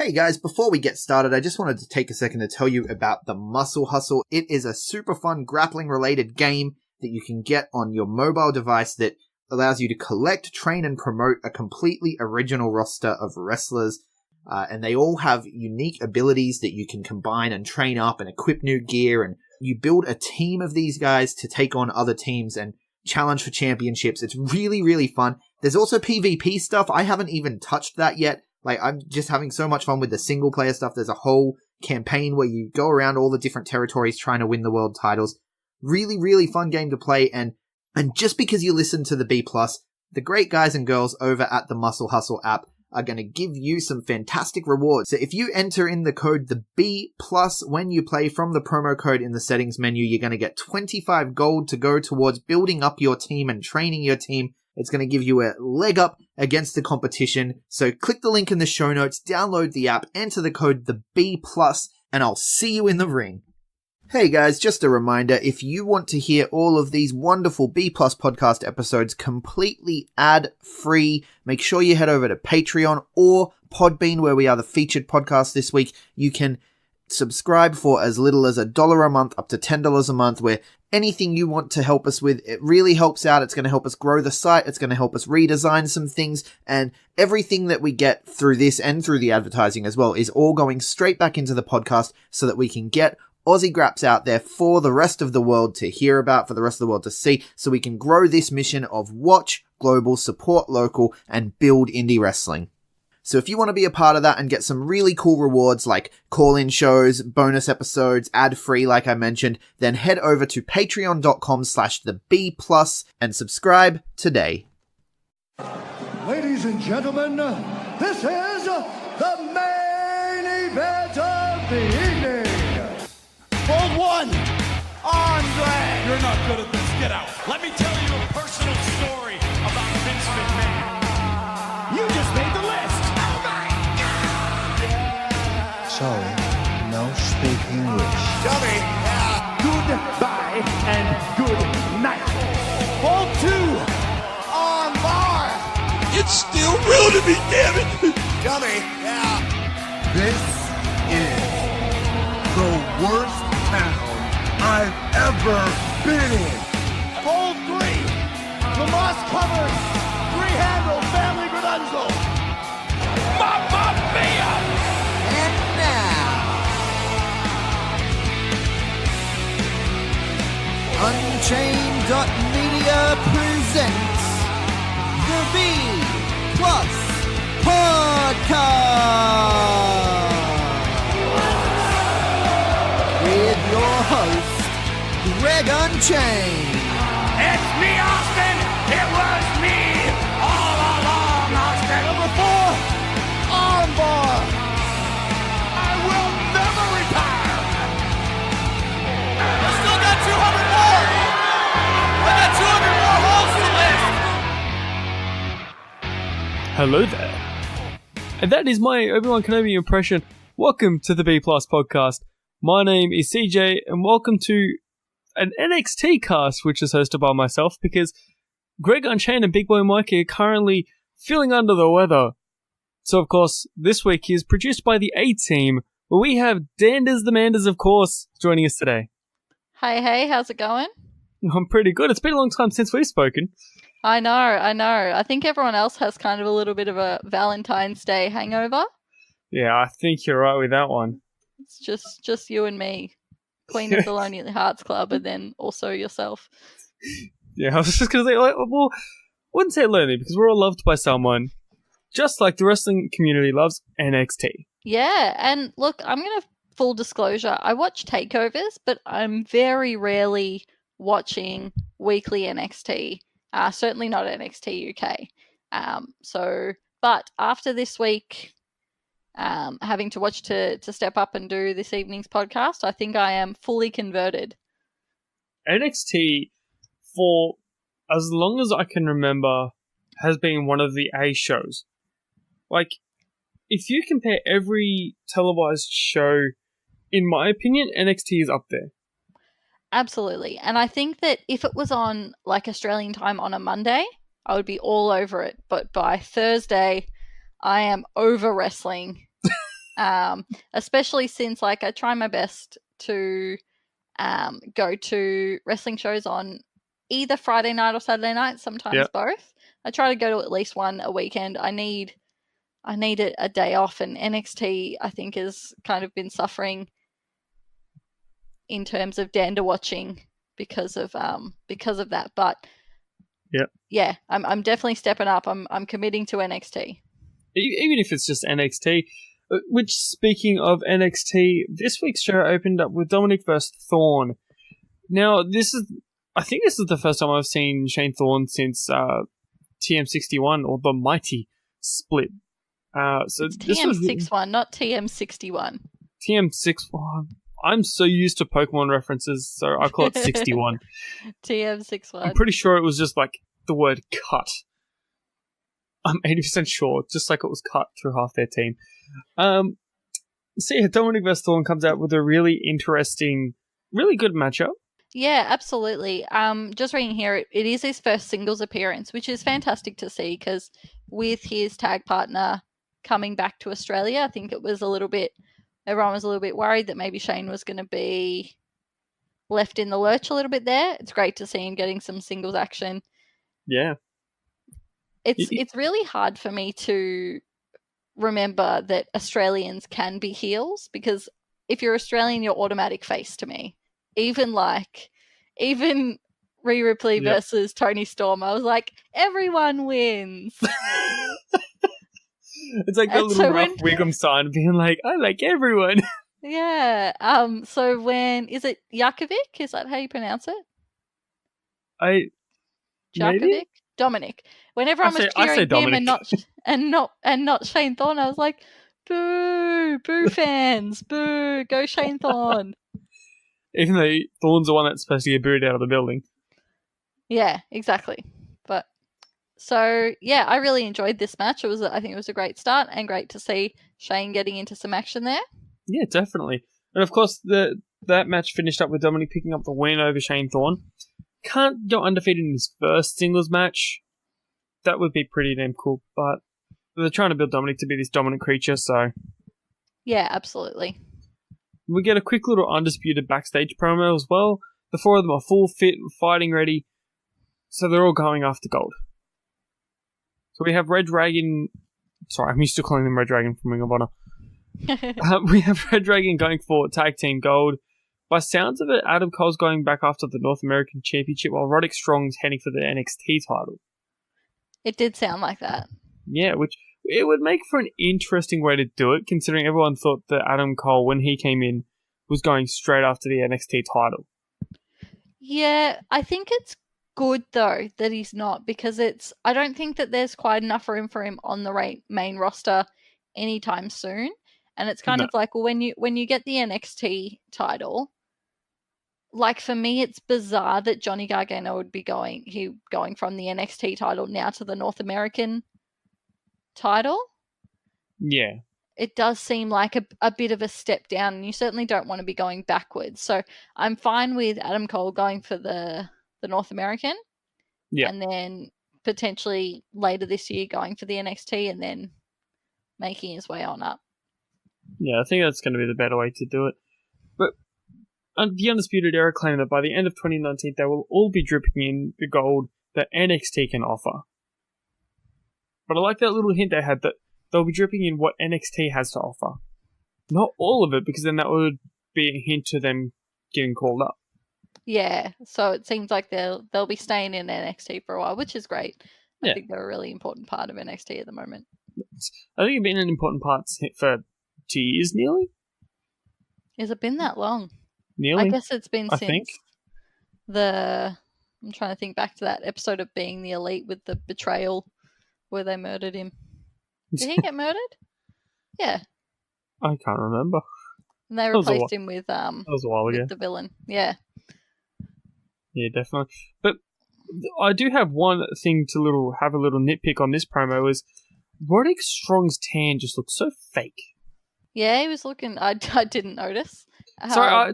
Hey guys, before we get started, I just wanted to take a second to tell you about the Muscle Hustle. It is a super fun grappling related game that you can get on your mobile device that allows you to collect, train, and promote a completely original roster of wrestlers. And they all have unique abilities that you can combine and train up and equip new gear. And you build a team of these guys to take on other teams and challenge for championships. It's really, really fun. There's also PvP stuff. I haven't even touched that yet. I'm just having so much fun with the single player stuff. There's a whole campaign where you go around all the different territories trying to win the world titles. Really, really fun game to play. And just because you listen to the B+, the great guys and girls over at the Muscle Hustle app are going to give you some fantastic rewards. So if you enter in the code the B+ when you play from the promo code in the settings menu, you're going to get 25 gold to go towards building up your team and training your team. It's going to give you a leg up against the competition. So click the link in the show notes, download the app, enter the code the B+, and I'll see you in the ring. Hey guys, just a reminder, if you want to hear all of these wonderful B+ podcast episodes completely ad-free, make sure you head over to Patreon or Podbean, where we are the featured podcast this week. You can subscribe for as little as $1 a month up to $10 a month, where anything you want to help us with, it really helps out. It's going to help us grow the site. It's going to help us redesign some things, and everything that we get through this and through the advertising as well is all going straight back into the podcast so that we can get Aussie Graps out there for the rest of the world to hear about, for the rest of the world to see, so we can grow this mission of watch global, support local, and build indie wrestling. So if you want to be a part of that and get some really cool rewards like call-in shows, bonus episodes, ad-free like I mentioned, then head over to patreon.com/theb+ and subscribe today. Ladies and gentlemen, this is the main event of the evening. Hold one, Andre! You're not good at this. Get out. Let me tell you a personal story about Vince McMahon. You just made the list! Sorry, no speak English. Dummy! Goodbye and good night. Hold two, on bar! It's still real to me, damn it! Dummy! This is the worst town I've ever been in. Hold three, Lamas covered, three-handle family Gradunzo. Mamma mia! And now, Unchained.media presents the B+ Podcast with your host, GregUnchained. It's me, Austin! It was me all along, Austin! Number four, armbar. I will never retire! I still got 200 more. I got 200 more holes to list. Hello there. And that is my Obi-Wan Kenobi impression. Welcome to the B+ Podcast. My name is C-Jaii, and welcome to an NXT cast, which is hosted by myself, because GregUnchained and Big Boy Mikey are currently feeling under the weather. So, of course, this week is produced by the A-Team, where we have Danders the Manders, of course, joining us today. Hey, how's it going? I'm pretty good. It's been a long time since we've spoken. I know. I think everyone else has kind of a little bit of a Valentine's Day hangover. Yeah, I think you're right with that one. It's just you and me, Queen of the Lonely Hearts Club, and then also yourself. Yeah, I was just going to say, well, I wouldn't say lonely, because we're all loved by someone, just like the wrestling community loves NXT. Yeah, and look, I'm going to full disclosure, I watch takeovers, but I'm very rarely watching weekly NXT. Certainly not NXT UK. But after this week, having to watch to step up and do this evening's podcast, I think I am fully converted. NXT, for as long as I can remember, has been one of the A shows. Like, if you compare every televised show, in my opinion, NXT is up there. Absolutely. And I think that if it was on like Australian time on a Monday, I would be all over it. But by Thursday, I am over wrestling. especially since like I try my best to go to wrestling shows on either Friday night or Saturday night, sometimes both. I try to go to at least one a weekend. I need a day off, and NXT I think has kind of been suffering in terms of dander watching because of that. But yeah, I'm definitely stepping up. I'm committing to NXT. Even if it's just NXT. Which, speaking of NXT, this week's show opened up with Dominic vs. Thorne. Now, I think this is the first time I've seen Shane Thorne since TM61 or the Mighty split. So it's TM61, not TM61. TM61. I'm so used to Pokemon references, so I call it 61. TM61. I'm pretty sure it was just like the word cut. I'm 80% sure, just like it was cut through half their team. So yeah, Dominic vs. Thorne comes out with a really interesting, really good matchup. Yeah, absolutely. Just reading here, it is his first singles appearance, which is fantastic to see because with his tag partner coming back to Australia, I think everyone was a little bit worried that maybe Shane was going to be left in the lurch a little bit there. It's great to see him getting some singles action. Yeah. It's really hard for me to remember that Australians can be heels, because if you're Australian, you're automatic face to me. Even Rhea Ripley versus Toni Storm, I was like, everyone wins. It's like the little Ralph Wiggum sign being like, I like everyone. Yeah. So when is it Jakovic? Is that how you pronounce it? Jakovic? Dominic. Whenever I was cheering him and not Shane Thorne, I was like, boo fans, boo, go Shane Thorne. Even though Thorne's the one that's supposed to get booed out of the building. Yeah, exactly. But so yeah, I really enjoyed this match. I think it was a great start and great to see Shane getting into some action there. Yeah, definitely. And of course, that match finished up with Dominic picking up the win over Shane Thorne. Can't go undefeated in his first singles match. That would be pretty damn cool, but they're trying to build Dominic to be this dominant creature, so... Yeah, absolutely. We get a quick little undisputed backstage promo as well. The four of them are full fit and fighting ready, so they're all going after gold. So we have Red Dragon... Sorry, I'm used to calling them Red Dragon from Ring of Honor. We have Red Dragon going for Tag Team Gold. By sounds of it, Adam Cole's going back after the North American Championship, while Roderick Strong's heading for the NXT title. It did sound like that. Yeah, which it would make for an interesting way to do it, considering everyone thought that Adam Cole, when he came in, was going straight after the NXT title. Yeah, I think it's good, though, that he's not, because I don't think that there's quite enough room for him on the main roster anytime soon. And it's kind of like, well, when you get the NXT title, like for me, it's bizarre that Johnny Gargano would be going from the NXT title now to the North American title. Yeah. It does seem like a bit of a step down, and you certainly don't want to be going backwards. So I'm fine with Adam Cole going for the North American. Yeah. And then potentially later this year going for the NXT and then making his way on up. Yeah, I think that's going to be the better way to do it. But the Undisputed Era claim that by the end of 2019, they will all be dripping in the gold that NXT can offer. But I like that little hint they had that they'll be dripping in what NXT has to offer. Not all of it, because then that would be a hint to them getting called up. Yeah, so it seems like they'll be staying in NXT for a while, which is great. Yeah. I think they're a really important part of NXT at the moment. I think it's been an important part for 2 years nearly. Has it been that long? Nearly. I guess it's been since I'm trying to think back to that episode of Being the Elite with the betrayal where they murdered him. Did he get murdered? Yeah. I can't remember. And they replaced him with that was a while ago. the villain. Yeah. Yeah, definitely. But I do have one thing to have a little nitpick on this promo is Roderick Strong's tan just looks so fake. Yeah, he was looking... I didn't notice. Sorry,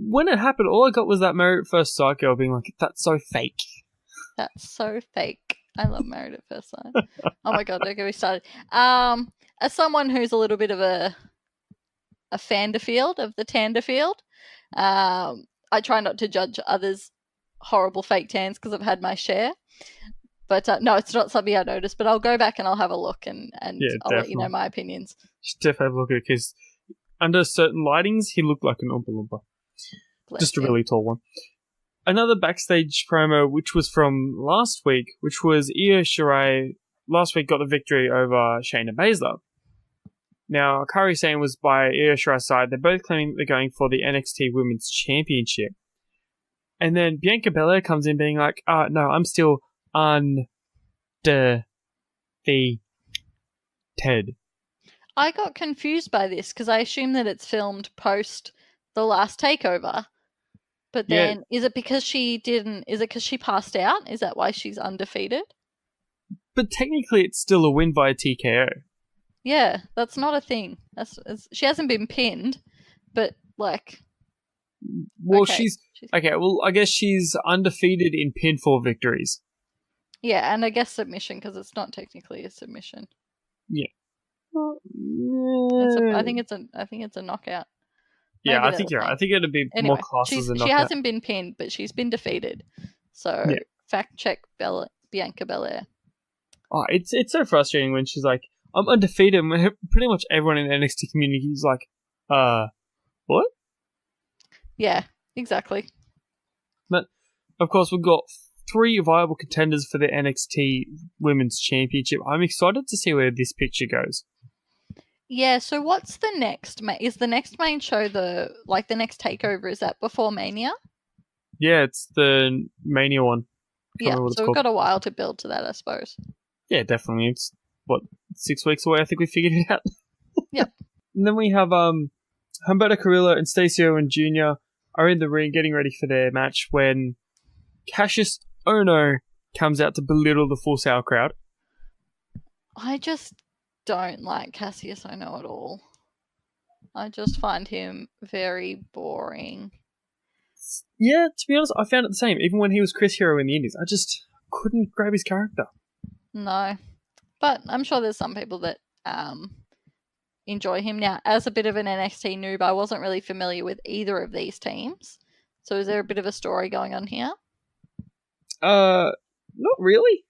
when it happened, all I got was that Married at First Sight girl being like, that's so fake. That's so fake. I love Married at First Sight. Oh my god, don't get me started. As someone who's a little bit of a a Fanderfield of the Tanderfield. I try not to judge others' horrible fake tans because I've had my share. But no, it's not something I noticed. But I'll go back and I'll have a look and I'll let you know my opinions. Just definitely have a look at it because under certain lightings, he looked like an Oompa Loompa. Just a really tall one. Another backstage promo, which was from last week, which was Io Shirai last week got the victory over Shayna Baszler. Now, Kairi Sane was by Io Shirai's side. They're both claiming they're going for the NXT Women's Championship. And then Bianca Belair comes in being like, no, I'm still undefeated. I got confused by this because I assume that it's filmed post the last takeover. But then, is it because she passed out? Is that why she's undefeated? But technically, it's still a win via TKO. Yeah, that's not a thing. She hasn't been pinned, but like... Well, she's... Okay, well, I guess she's undefeated in pinfall victories. Yeah, and I guess submission, because it's not technically a submission. Yeah. I think it's a knockout. Yeah, I think you're right. I think it'd be more classed as a knockout. She hasn't been pinned, but she's been defeated. So, fact check Bianca Belair. Oh, it's so frustrating when she's like, I'm undefeated, and pretty much everyone in the NXT community is like, what? Yeah, exactly. But, of course, we've got 3 viable contenders for the NXT Women's Championship. I'm excited to see where this picture goes. Yeah, so what's the next? Is the next main show the next takeover? Is that before Mania? Yeah, it's the Mania one. Yeah, so we've got a while to build to that, I suppose. Yeah, definitely. It's, 6 weeks away? I think we figured it out. Yep. And then we have Humberto Carrillo and Stacey Owen Jr. are in the ring getting ready for their match when Cassius Ohno comes out to belittle the Full Sail crowd. I just don't like Cassius Ohno at all. I just find him very boring. Yeah, to be honest, I found it the same. Even when he was Chris Hero in the Indies, I just couldn't grab his character. No. But I'm sure there's some people that enjoy him. Now, as a bit of an NXT noob, I wasn't really familiar with either of these teams. So is there a bit of a story going on here? Not really.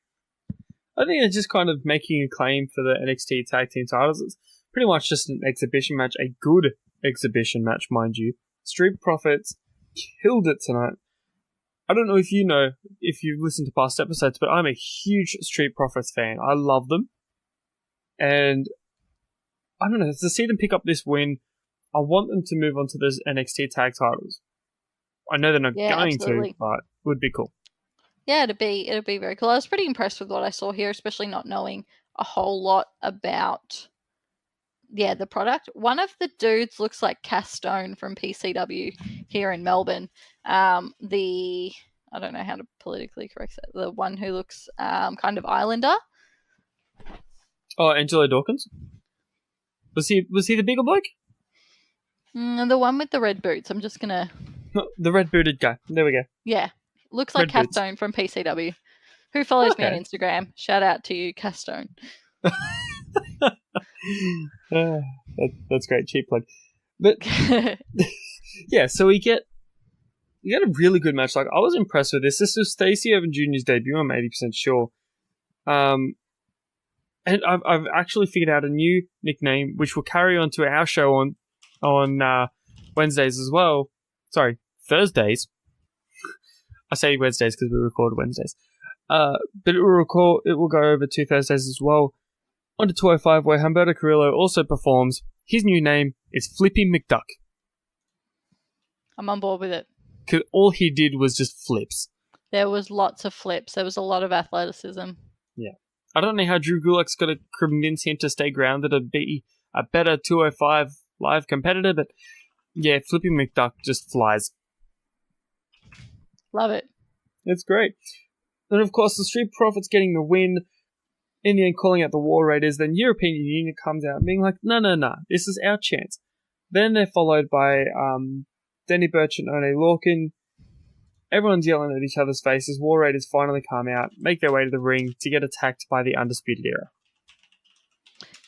I think it's just kind of making a claim for the NXT Tag Team titles. It's pretty much just an exhibition match, a good exhibition match, mind you. Street Profits killed it tonight. I don't know if you've listened to past episodes, but I'm a huge Street Profits fan. I love them. And I don't know, to see them pick up this win, I want them to move on to those NXT tag titles. I know they're not going to, but it would be cool. Yeah, it'd be very cool. I was pretty impressed with what I saw here, especially not knowing a whole lot about the product. One of the dudes looks like Cass Stone from PCW here in Melbourne. I don't know how to politically correct that. The one who looks kind of Islander. Oh, Angelo Dawkins? Was he the bigger bloke? The one with the red boots. I'm just gonna... The red booted guy. There we go. Yeah. Looks like Cass Stone from PCW. Who follows me on Instagram. Shout out to you, Cass Stone. That's great. Cheap plug. But yeah, so we get a really good match. Like, I was impressed with this. This was Stacey Owen Jr.'s debut, I'm 80% sure. And I've actually figured out a new nickname, which will carry on to our show on Wednesdays as well. Sorry, Thursdays. I say Wednesdays because we record Wednesdays. But it will go over to Thursdays as well. On to 205, where Humberto Carrillo also performs. His new name is Flippy McDuck. I'm on board with it. Because all he did was just flips. There was lots of flips. There was a lot of athleticism. Yeah. I don't know how Drew Gulak's got to convince him to stay grounded and be a better 205 live competitor, but yeah, Flippy McDuck just flies. Love it. It's great. And of course, the Street Profits getting the win, in the end calling out the War Raiders, then European Union comes out being like, no, this is our chance. Then they're followed by Danny Burch and Oney Lorcan. Everyone's yelling at each other's faces. War Raiders finally come out, make their way to the ring to get attacked by the Undisputed Era.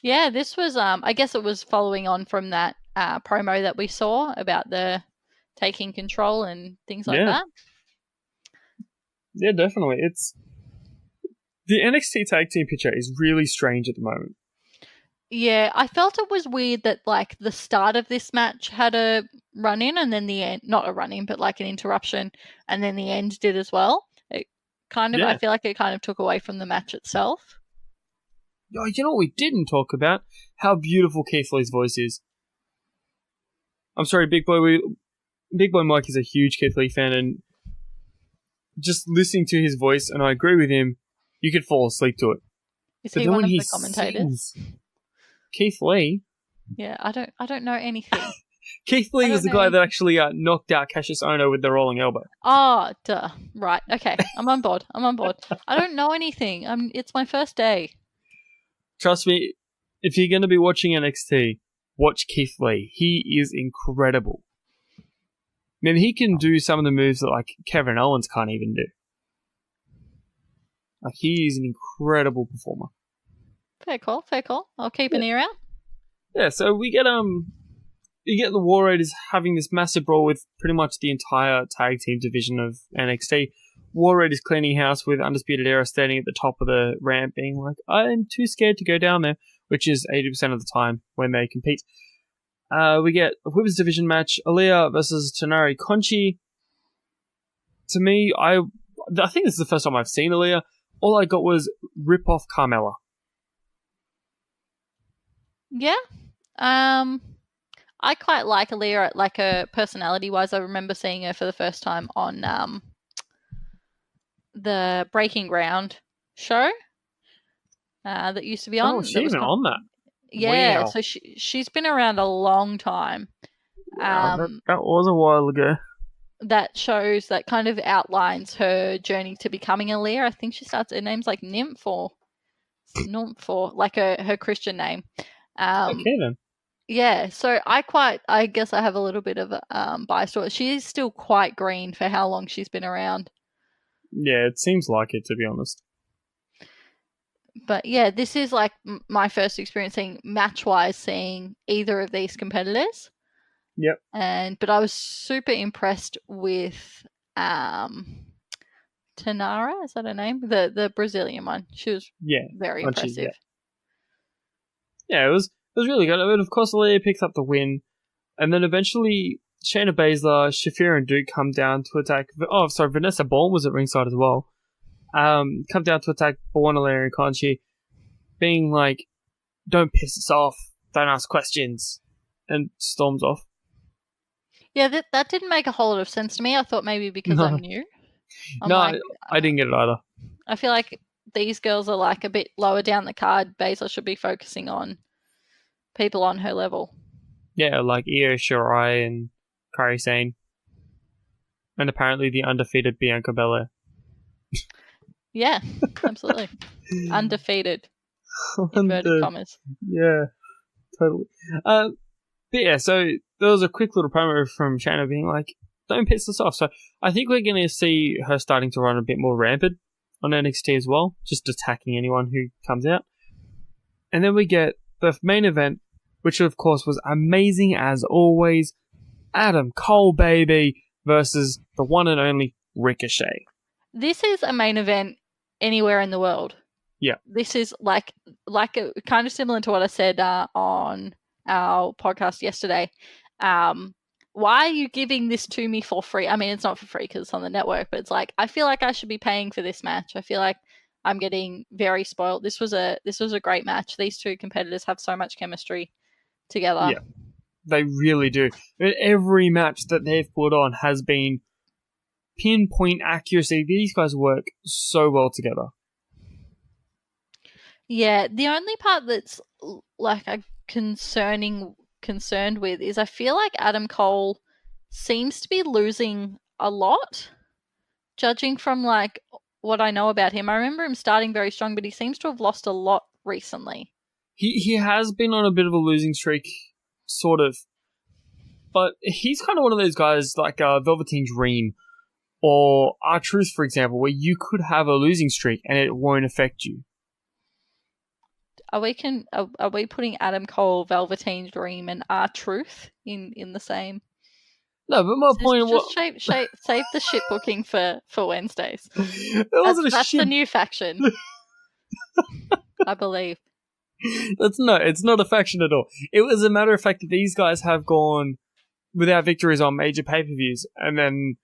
Yeah, this was, I guess it was following on from that promo that we saw about the taking control and things like that. Yeah, definitely. It's the NXT tag team picture is really strange at the moment. Yeah, I felt it was weird that like the start of this match had a run in and then the end, not a run in, but like an interruption, and then the end did as well. It kind of, I feel like it kind of took away from the match itself. Oh, you know what we didn't talk about? How beautiful Keith Lee's voice is. I'm sorry, Big Boy Mike is a huge Keith Lee fan, and just listening to his voice, and I agree with him, you could fall asleep to it. Is he one of the commentators? Keith Lee? Yeah, I don't know anything. Keith Lee was the guy that actually knocked out Cassius Ohno with the rolling elbow. Oh, duh. Right. Okay. I'm on board. I don't know anything. It's my first day. Trust me, if you're going to be watching NXT, watch Keith Lee. He is incredible. I mean, he can do some of the moves that like Kevin Owens can't even do. Like, he is an incredible performer. Fair call. I'll keep an ear out. Yeah, so we get you get the War Raiders having this massive brawl with pretty much the entire tag team division of NXT. War Raiders cleaning house with Undisputed Era standing at the top of the ramp being like, I'm too scared to go down there, which is 80% of the time when they compete. We get a Women's Division match, Aaliyah versus Tanari Conchi. To me, I think this is the first time I've seen Aaliyah. All I got was rip off Carmella. Yeah. I quite like Aaliyah, like her personality-wise. I remember seeing her for the first time on the Breaking Ground show that used to be on. Oh, she's even on that? Yeah, wow. So she's been around a long time. That was a while ago. That shows, that kind of outlines her journey to becoming Aaliyah. I think she starts, her name's like Nymph or like her Christian name. Okay then. Yeah, so I guess I have a little bit of a bias to it. She is still quite green for how long she's been around. Yeah, it seems like it, to be honest. But yeah, this is like my first experience match-wise seeing either of these competitors. Yep. But I was super impressed with Tanara, is that her name? The Brazilian one. She was very impressive. Yeah, it was really good. I mean, of course, Aaliyah picks up the win, and then eventually Shayna Baszler, Shafir, and Duke come down to attack. Oh, sorry, Vanessa Bourne was at ringside as well. Come down to attack Bourne, Aaliyah, and Conchi, being like, "Don't piss us off. Don't ask questions," and storms off. Yeah, that didn't make a whole lot of sense to me. I thought maybe because I'm new. I didn't get it either. I feel like these girls are like a bit lower down the card. Baszler should be focusing on people on her level. Yeah, like Io Shirai and Kairi Sane. And apparently the undefeated Bianca Belair. Yeah, absolutely. Undefeated. Inverted commas. Yeah, totally. But yeah, so there was a quick little promo from Shayna being like, don't piss us off. So I think we're going to see her starting to run a bit more rampant on NXT as well, just attacking anyone who comes out. And then we get the main event, which of course was amazing as always. Adam Cole, baby, versus the one and only Ricochet. This is a main event anywhere in the world. Yeah. This is like kind of similar to what I said on our podcast yesterday. Why are you giving this to me for free? I mean, it's not for free because it's on the network, but it's like, I feel like I should be paying for this match. I feel like I'm getting very spoiled. This was a great match. These two competitors have so much chemistry together. Yeah, they really do. Every match that they've put on has been pinpoint accuracy. These guys work so well together. Yeah, the only part that's like I'm concerned with is I feel like Adam Cole seems to be losing a lot, judging from like what I know about him. I remember him starting very strong, but he seems to have lost a lot recently. He has been on a bit of a losing streak, sort of. But he's kind of one of those guys like Velveteen Dream or R-Truth, for example, where you could have a losing streak and it won't affect you. Are we putting Adam Cole, Velveteen Dream, and R-Truth in the same? No, but my point was save the shit booking for Wednesdays. That's the new faction. I believe. It's not a faction at all. It was a matter of fact that these guys have gone without victories on major pay-per-views and then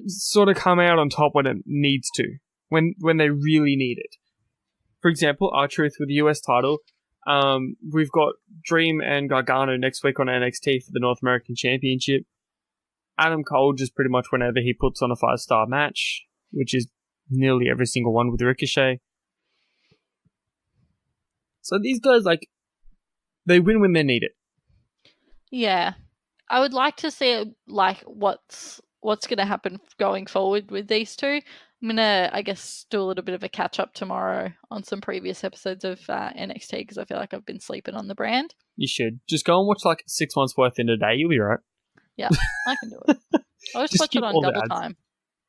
sort of come out on top when it needs to, when they really need it. For example, R-Truth with the US title. We've got Dream and Gargano next week on NXT for the North American Championship. Adam Cole just pretty much whenever he puts on a 5-star match, which is nearly every single one with Ricochet. So these guys, they win when they need it. Yeah. I would like to see, what's going to happen going forward with these two. I'm going to, I guess, do a little bit of a catch-up tomorrow on some previous episodes of NXT because I feel like I've been sleeping on the brand. You should. Just go and watch 6 months worth in a day. You'll be right. Yeah, I can do it. I'll just watch it on double time.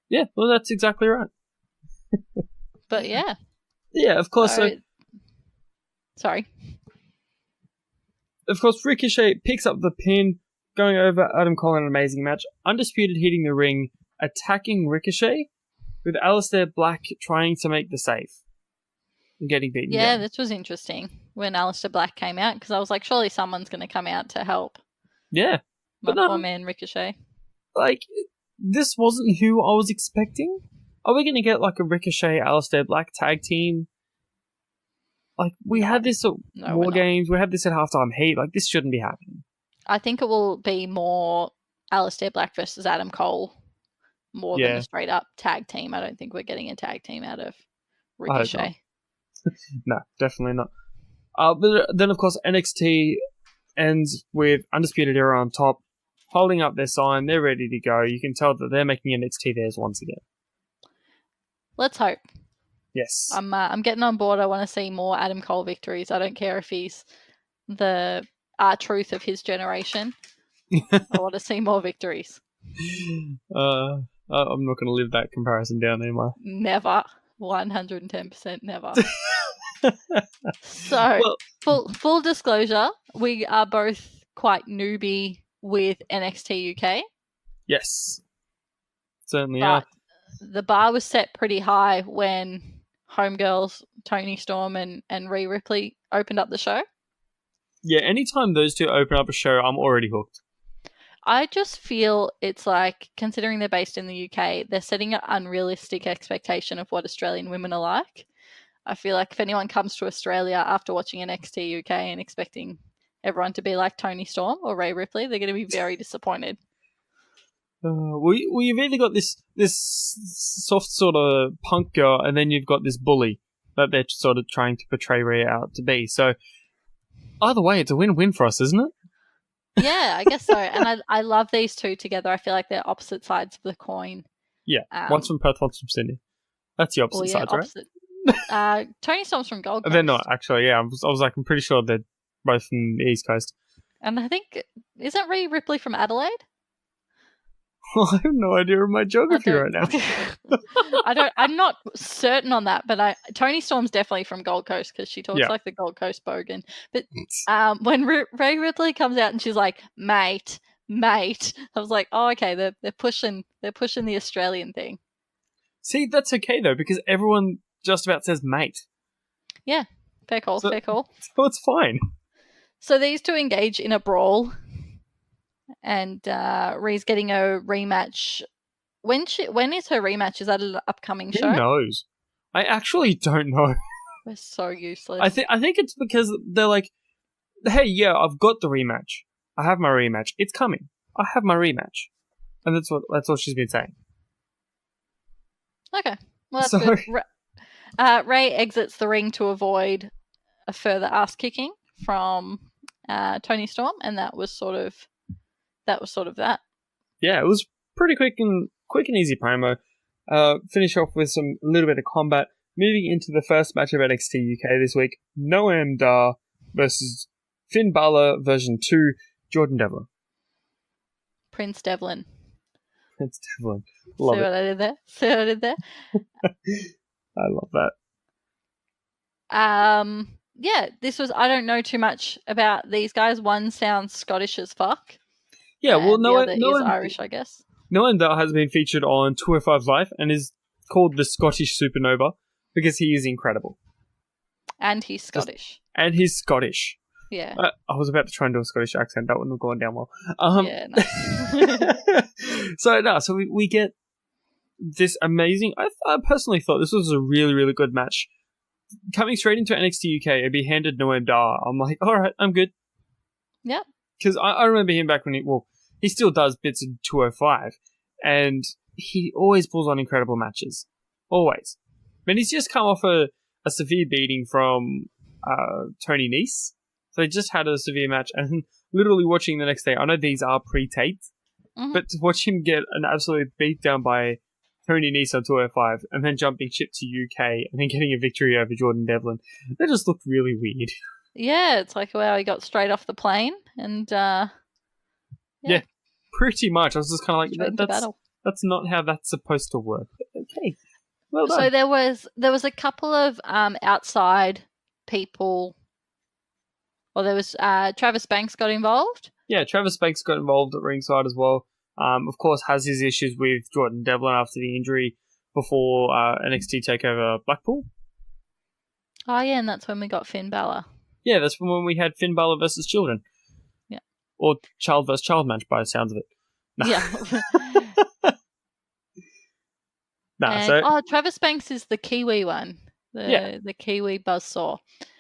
Yeah, well, that's exactly right. But yeah. Yeah, of course. Sorry. Of course, Ricochet picks up the pin, going over Adam Cole in an amazing match. Undisputed hitting the ring, attacking Ricochet, with Aleister Black trying to make the save and getting beaten down. Yeah, this was interesting when Aleister Black came out because I was like, surely someone's going to come out to help. Yeah. My poor man Ricochet. This wasn't who I was expecting. Are we going to get a Ricochet Aleister Black tag team? We had this at War Games, we had this at Halftime Heat. This shouldn't be happening. I think it will be more Aleister Black versus Adam Cole more than a straight up tag team. I don't think we're getting a tag team out of Ricochet. No, definitely not. But then, of course, NXT ends with Undisputed Era on top, holding up their sign. They're ready to go. You can tell that they're making NXT theirs once again. Let's hope. Yes. I'm getting on board. I want to see more Adam Cole victories. I don't care if he's the R-Truth of his generation. I want to see more victories. I'm not going to live that comparison down, am I? Never. 110% never. So, full disclosure, we are both quite newbie with NXT UK. Yes. Certainly are. The bar was set pretty high when Homegirls, Toni Storm and Rhea Ripley opened up the show. Yeah, anytime those two open up a show, I'm already hooked. I just feel it's considering they're based in the UK, they're setting an unrealistic expectation of what Australian women are like. I feel like if anyone comes to Australia after watching NXT UK and expecting everyone to be like Toni Storm or Rhea Ripley, they're going to be very disappointed. You've either got this soft sort of punk girl, and then you've got this bully that they're sort of trying to portray Rhea out to be. So either way, it's a win-win for us, isn't it? Yeah, I guess so. And I love these two together. I feel like they're opposite sides of the coin. Yeah, one's from Perth, one's from Sydney. That's the opposite sides, right? Toni Storm's from Gold Coast. They're not, actually, yeah. I was I'm pretty sure they're both from the East Coast. And I think, isn't Rhea Ripley from Adelaide? I have no idea of my geography right now. I'm not certain on that, but Toni Storm's definitely from Gold Coast because she talks like the Gold Coast bogan. But when Rhea Ripley comes out and she's like, mate, I was like, oh, okay, they're pushing the Australian thing. See, that's okay though because everyone just about says mate. Yeah, fair call. So it's fine. So these two engage in a brawl. And Rhea's getting a rematch. When is her rematch? Is that an upcoming show? Who knows? I actually don't know. We're so useless. I think it's because they're like, hey, yeah, I've got the rematch. I have my rematch. It's coming. I have my rematch, and that's what she's been saying. Okay, well that's good. Ray exits the ring to avoid a further ass kicking from Toni Storm, and that was sort of that. Yeah, it was pretty quick and easy promo. Finish off with a little bit of combat. Moving into the first match of NXT UK this week, Noam Dar versus Finn Balor version 2, Jordan Devlin. Prince Devlin. Love See what I did there? I love that. this was. I don't know too much about these guys. One sounds Scottish as fuck. Yeah, well, the other is Irish, I guess. Noam has been featured on 205 Live and is called the Scottish Supernova because he is incredible. And he's Scottish. Yeah. I was about to try and do a Scottish accent. That wouldn't have gone down well. So we get this amazing... I personally thought this was a really, really good match. Coming straight into NXT UK, it'd be handed Noam Dar. I'm like, all right, I'm good. Yep. Because I remember him back when he still does bits in 205, and he always pulls on incredible matches. Always. But he's just come off a severe beating from Tony Nese. So they just had a severe match, and literally watching the next day, I know these are pre-taped, but to watch him get an absolute beatdown by Tony Nese on 205, and then jumping ship to UK, and then getting a victory over Jordan Devlin, that just looked really weird. Yeah, it's like, wow, he got straight off the plane, and yeah, pretty much. I was just kind of like, battle. That's not how that's supposed to work. But okay, well done. So there was a couple of outside people. Well, there was Travis Banks got involved. Yeah, Travis Banks got involved at ringside as well. Of course, has his issues with Jordan Devlin after the injury before NXT TakeOver Blackpool. Oh yeah, and that's when we got Finn Balor. Yeah, that's when we had Finn Balor versus children. Yeah. Or child versus child match by the sounds of it. No. Yeah. And, Travis Banks is the Kiwi one. The Kiwi buzzsaw.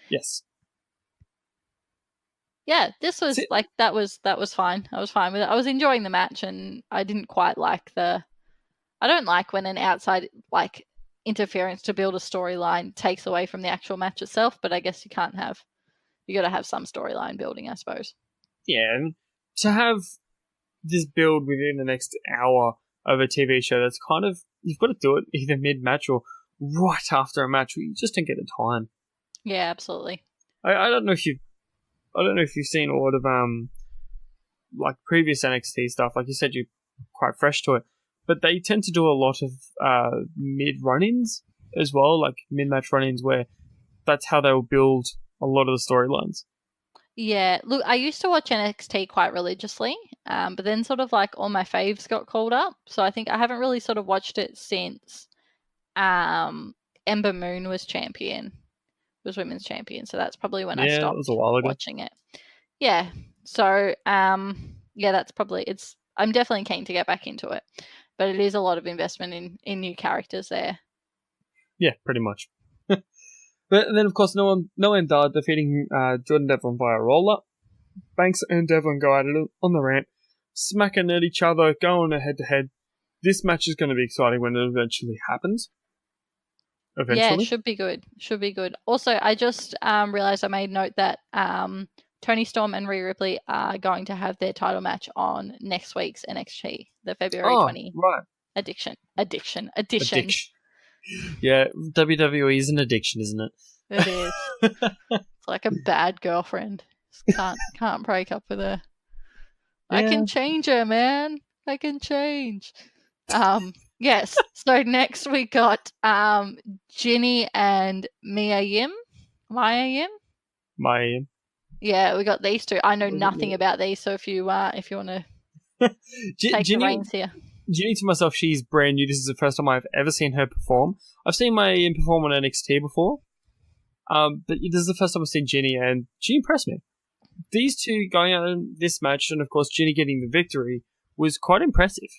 Yes. Yeah, this was that was fine. I was fine with it. I was enjoying the match, and I didn't quite like I don't like when an outside interference to build a storyline takes away from the actual match itself, but I guess you got to have some storyline building, I suppose. Yeah, and to have this build within the next hour of a TV show, that's kind of, you've got to do it either mid-match or right after a match where you just don't get the time. Yeah, absolutely. I don't know if you've seen a lot of previous NXT stuff. Like you said, you're quite fresh to it, but they tend to do a lot of mid run-ins as well, like mid-match run-ins, where that's how they'll build a lot of the storylines. Yeah, look, I used to watch NXT quite religiously, but then sort of all my faves got called up, so I think I haven't really sort of watched it since Ember Moon was women's champion, so that's probably when I stopped watching it. Yeah, so that's probably I'm definitely keen to get back into it, but it is a lot of investment in new characters there. Yeah, pretty much. But then, of course, Noam Dar defeating Jordan Devlin via roll-up. Banks and Devlin go at it on the ramp, smacking at each other, going head-to-head. This match is going to be exciting when it eventually happens. Yeah, it should be good. Also, I just realised I made note that Tony Storm and Rhea Ripley are going to have their title match on next week's NXT, the February 20 right. Addiction. Yeah, WWE is an addiction, isn't it? It is. It's like a bad girlfriend. Just can't break up with her. Yeah. I can change her, man. I can change. Yes. So next we got Ginny and Mia Yim. Maya Yim. Yeah, we got these two. I know nothing about these, so if you want to take the reins here. Ginny, to myself, she's brand new. This is the first time I've ever seen her perform. I've seen Maya Yim perform on NXT before, but this is the first time I've seen Ginny, and she impressed me. These two going out in this match, and of course Ginny getting the victory, was quite impressive.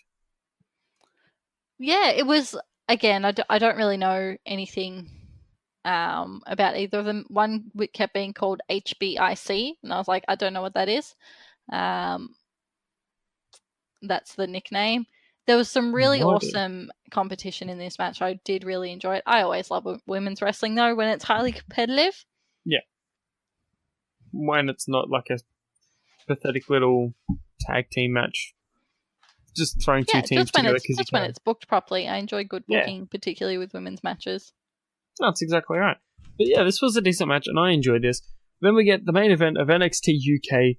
Yeah, it was. Again, I don't really know anything about either of them. One kept being called HBIC, and I was like, I don't know what that is. That's the nickname. There was some really awesome competition in this match. I did really enjoy it. I always love women's wrestling, though, when it's highly competitive. Yeah. When it's not like a pathetic little tag team match. Just throwing two teams together. Just when it's booked properly. I enjoy good booking, particularly with women's matches. That's exactly right. But yeah, this was a decent match, and I enjoyed this. Then we get the main event of NXT UK.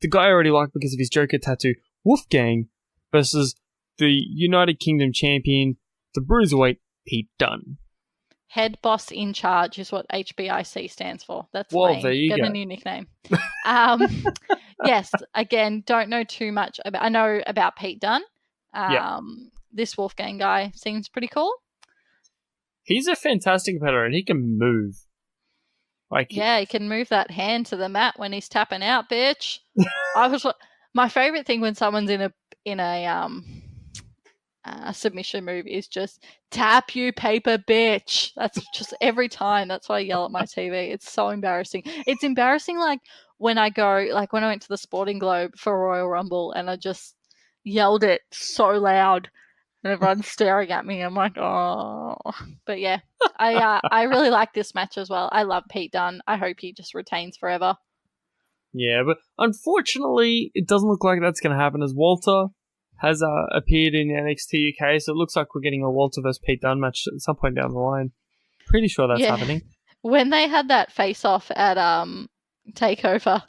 The guy I already like because of his Joker tattoo, Wolfgang, versus the United Kingdom champion, the Bruiserweight, Pete Dunne. Head boss in charge is what HBIC stands for. That's Well, there you Get go. a new nickname. Yes, again, don't know too much about. I know about Pete Dunne. This Wolfgang guy seems pretty cool. He's a fantastic competitor, and he can move. He can move that hand to the mat when he's tapping out, bitch. My favorite thing when someone's in a submission move is just tap you paper bitch. That's just every time. That's why I yell at my TV. It's so embarrassing. It's embarrassing when I went to the Sporting Globe for Royal Rumble and I just yelled it so loud and everyone's staring at me. I'm like, oh. But yeah, I really like this match as well. I love Pete Dunne. I hope he just retains forever. Yeah, but unfortunately, it doesn't look like that's going to happen as Walter has appeared in NXT UK, so it looks like we're getting a Walter vs. Pete Dunne match at some point down the line. Pretty sure that's happening. When they had that face-off at TakeOver,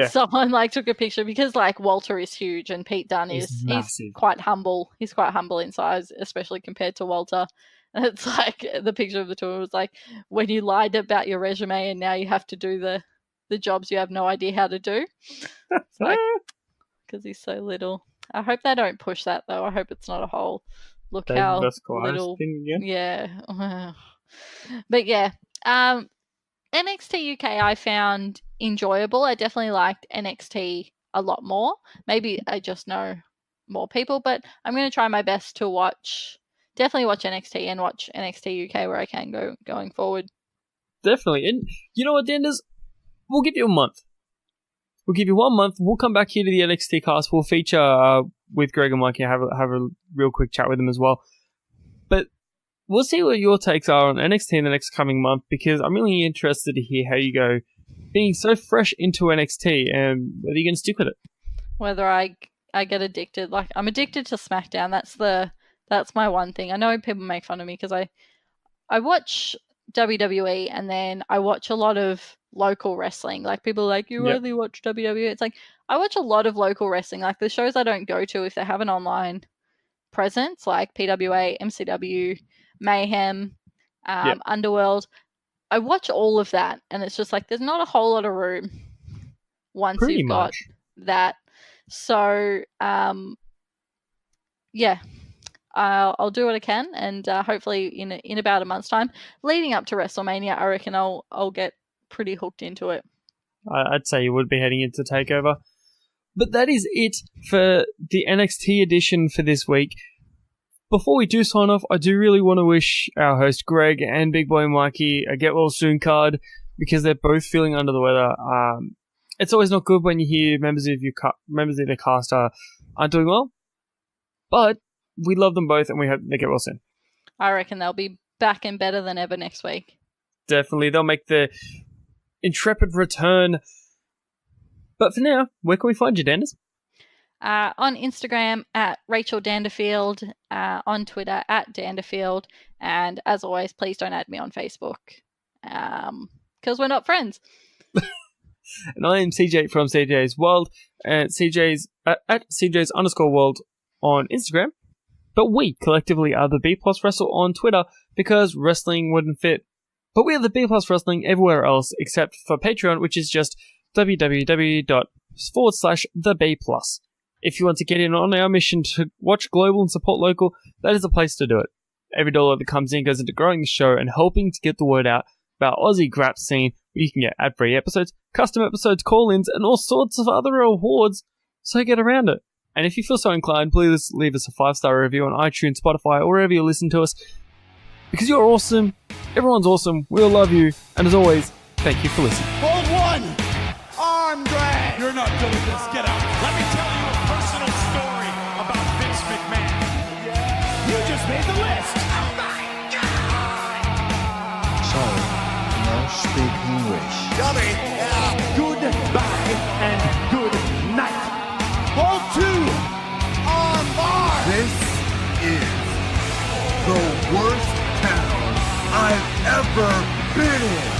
someone took a picture because Walter is huge and Pete Dunne he's quite humble. He's quite humble in size, especially compared to Walter. And it's the picture of the two was when you lied about your resume and now you have to do the jobs you have no idea how to do. It's because he's so little. I hope they don't push that though. I hope it's not a whole look how little thing again. Yeah. But yeah, NXT UK I found enjoyable. I definitely liked NXT a lot more. Maybe I just know more people, but I'm going to try my best to definitely watch NXT and watch NXT UK where I can going forward. Definitely. And you know what, Danders? We'll give you a month. We'll give you 1 month. We'll come back here to the NXT cast. We'll feature with Greg and Mikey, have a real quick chat with them as well. But we'll see what your takes are on NXT in the next coming month, because I'm really interested to hear how you go being so fresh into NXT and whether you're going to stick with it. Whether I get addicted. I'm addicted to SmackDown. That's my one thing. I know people make fun of me because I watch WWE and then I watch a lot of local wrestling. People are you only watch WWE. It's I watch a lot of local wrestling. The shows I don't go to if they have an online presence, like PWA, MCW, Mayhem, Underworld. I watch all of that, and it's just there's not a whole lot of room once you've got that. So, I'll do what I can, and hopefully in about a month's time, leading up to WrestleMania, I reckon I'll get pretty hooked into it. I'd say you would be heading into TakeOver. But that is it for the NXT edition for this week. Before we do sign off, I do really want to wish our host Greg and Big Boy Mikey a get well soon card, because they're both feeling under the weather. It's always not good when you hear members of the cast aren't doing well, but we love them both and we hope they get well soon. I reckon they'll be back and better than ever next week. Definitely, they'll make the intrepid return. But for now, where can we find you, Danders? On Instagram at Rachel Danderfield, on Twitter at Danderfield, and as always, please don't add me on Facebook, because we're not friends. And I am CJ from CJ's World, and CJ's at CJ's_world on Instagram. But we collectively are the B Plus Wrestle on Twitter, because wrestling wouldn't fit. But we are the B Plus Wrestling everywhere else except for Patreon, which is just www./theb+. If you want to get in on our mission to watch global and support local, that is the place to do it. Every dollar that comes in goes into growing the show and helping to get the word out about Aussie Grap scene, where you can get ad-free episodes, custom episodes, call-ins, and all sorts of other rewards, so get around it. And if you feel so inclined, please leave us a 5-star review on iTunes, Spotify, or wherever you listen to us, because you're awesome, everyone's awesome, we all love you, and as always, thank you for listening. Hold one! Arm drag! You're not good at this. Get out. Let me tell you a personal story about Vince McMahon. You just made the list! Oh my God! Sorry, no speak English. Dummy! Goodbye and good night. Hold two! Arm bar! This is the worst town I've ever been in.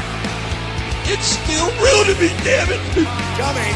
It's still real to me, damn it! Dummy!